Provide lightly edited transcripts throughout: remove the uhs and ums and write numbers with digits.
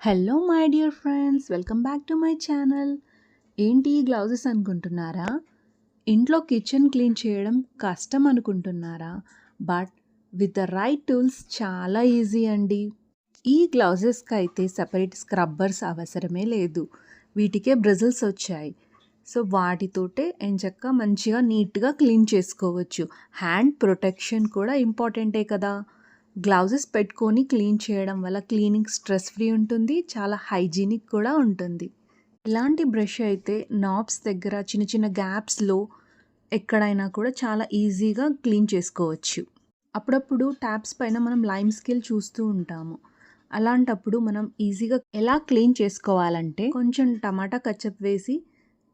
Hello my dear friends, welcome back to my channel. ఏంటి ఈ gloves అనుకుంటున్నారా? ఇంట్లో కిచెన్ క్లీన్ చేయడం కష్టం అనుకుంటున్నారా? But with the right tools చాలా ఈజీ అండి. ఈ గ్లౌజెస్కి అయితే సపరేట్ స్క్రబ్బర్స్ అవసరమే లేదు. వీటికే బ్రిజిల్స్ వచ్చాయి. సో వాటితోటే ఎంచక్కా మంచిగా నీట్గా క్లీన్ చేసుకోవచ్చు. హ్యాండ్ ప్రొటెక్షన్ కూడా ఇంపార్టెంటే కదా. గ్లౌజెస్ పెట్టుకొని క్లీన్ చేయడం వల్ల క్లీనింగ్ స్ట్రెస్ ఫ్రీ ఉంటుంది, చాలా హైజీనిక్ కూడా ఉంటుంది. ఇలాంటి బ్రష్ అయితే నాబ్స్ దగ్గర చిన్న చిన్న గ్యాప్స్లో ఎక్కడైనా కూడా చాలా ఈజీగా క్లీన్ చేసుకోవచ్చు. అప్పుడప్పుడు ట్యాప్స్ పైన మనం లైమ్ స్కేల్ చూస్తూ ఉంటాము. అలాంటప్పుడు మనం ఈజీగా ఎలా క్లీన్ చేసుకోవాలంటే కొంచెం టమాటా కచ్చప్ వేసి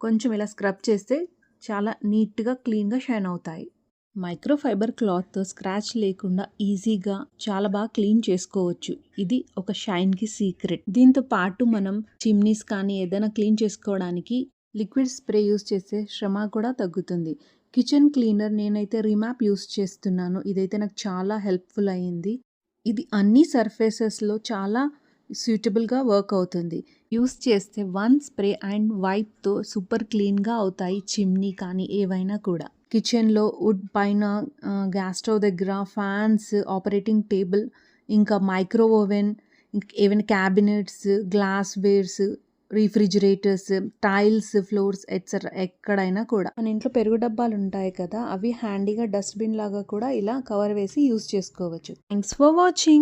కొంచెం ఇలా స్క్రబ్ చేస్తే చాలా నీట్గా క్లీన్గా షైన్ అవుతాయి. మైక్రోఫైబర్ క్లాత్తో స్క్రాచ్ లేకుండా ఈజీగా చాలా బాగా క్లీన్ చేసుకోవచ్చు. ఇది ఒక షైన్కి సీక్రెట్. దీంతో పాటు మనం చిమ్నీస్ కానీ ఏదైనా క్లీన్ చేసుకోవడానికి లిక్విడ్ స్ప్రే యూస్ చేస్తే శ్రమ కూడా తగ్గుతుంది. కిచెన్ క్లీనర్ నేనైతే రిమాప్ యూస్ చేస్తున్నాను. ఇదైతే నాకు చాలా హెల్ప్ఫుల్ అయ్యింది. ఇది అన్ని సర్ఫేసెస్లో చాలా సూటబుల్గా వర్క్ అవుతుంది. యూస్ చేస్తే వన్ స్ప్రే అండ్ వైప్తో సూపర్ క్లీన్గా అవుతాయి చిమ్నీ కానీ ఏవైనా కూడా. కిచెన్లో వుడ్ పైన, గ్యాస్ స్టవ్ దగ్గర, ఫ్యాన్స్, ఆపరేటింగ్ టేబుల్, ఇంకా మైక్రో ఓవెన్, ఏవైనా cabinets, glass wares, refrigerators, tiles, floors etcetera ఎక్కడైనా కూడా. మన ఇంట్లో పెరుగు డబ్బాలు ఉంటాయి కదా, అవి హ్యాండీగా డస్ట్బిన్ లాగా కూడా ఇలా కవర్ వేసి యూస్ చేసుకోవచ్చు. Thanks for watching.